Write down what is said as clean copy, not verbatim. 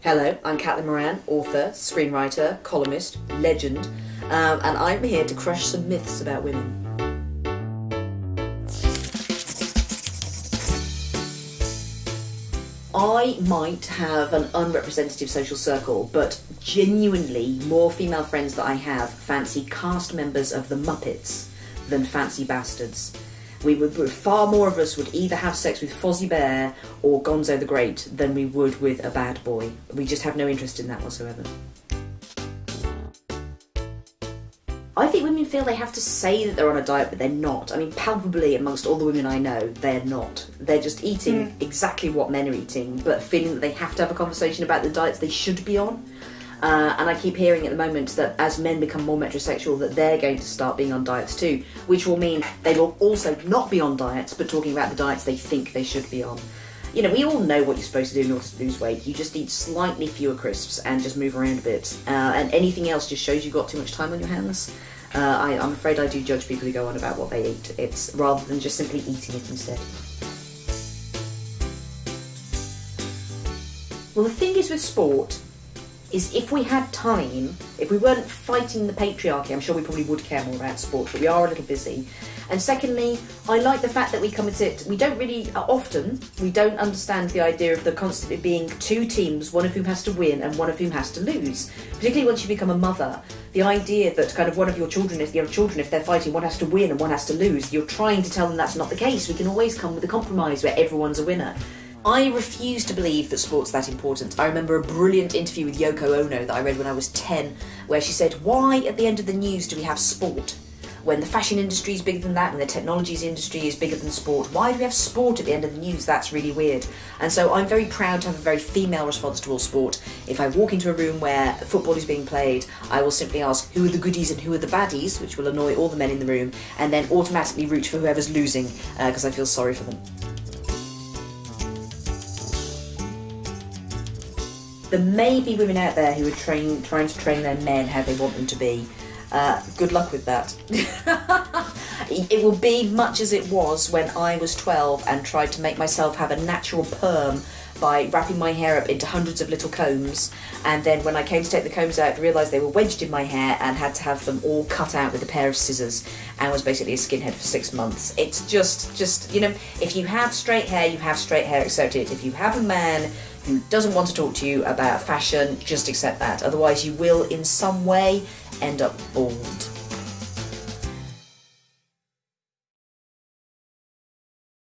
Hello, I'm Caitlin Moran, author, screenwriter, columnist, legend, and I'm here to crush some myths about women. I might have an unrepresentative social circle, but genuinely more female friends that I have fancy cast members of the Muppets than fancy bastards. Far more of us would either have sex with Fozzie Bear or Gonzo the Great than we would with a bad boy. We just have no interest in that whatsoever. I think women feel they have to say that they're on a diet, but they're not. I mean, palpably amongst all the women I know, they're not. They're just eating exactly what men are eating, but feeling that they have to have a conversation about the diets they should be on. And I keep hearing at the moment that as men become more metrosexual, that they're going to start being on diets too, which will mean they will also not be on diets, but talking about the diets they think they should be on. You know, we all know what you're supposed to do in order to lose weight. You just eat slightly fewer crisps and just move around a bit. And anything else just shows you've got too much time on your hands. I'm afraid I do judge people who go on about what they eat. It's rather than just simply eating it instead. Well, the thing is with sport, is if we had time, if we weren't fighting the patriarchy, I'm sure we probably would care more about sport, but we are a little busy. And secondly, I like the fact that we come at it, we don't understand the idea of there constantly being two teams, one of whom has to win and one of whom has to lose. Particularly once you become a mother, the idea that kind of one of your children, if they're fighting, one has to win and one has to lose, you're trying to tell them that's not the case. We can always come with a compromise where everyone's a winner. I refuse to believe that sport's that important. I remember a brilliant interview with Yoko Ono that I read when I was 10, where she said, why at the end of the news do we have sport? When the fashion industry is bigger than that, when the technologies industry is bigger than sport, why do we have sport at the end of the news? That's really weird. And so I'm very proud to have a very female response to all sport. If I walk into a room where football is being played, I will simply ask who are the goodies and who are the baddies, which will annoy all the men in the room, and then automatically root for whoever's losing, because I feel sorry for them. There may be women out there who are trying to train their men how they want them to be. Good luck with that. It will be much as it was when I was 12 and tried to make myself have a natural perm by wrapping my hair up into hundreds of little combs, and then when I came to take the combs out, realised they were wedged in my hair and had to have them all cut out with a pair of scissors, and was basically a skinhead for 6 months. It's just, you know, if you have straight hair, you have straight hair, accept it. If you have a man who doesn't want to talk to you about fashion, just accept that. Otherwise you will, in some way, end up bald.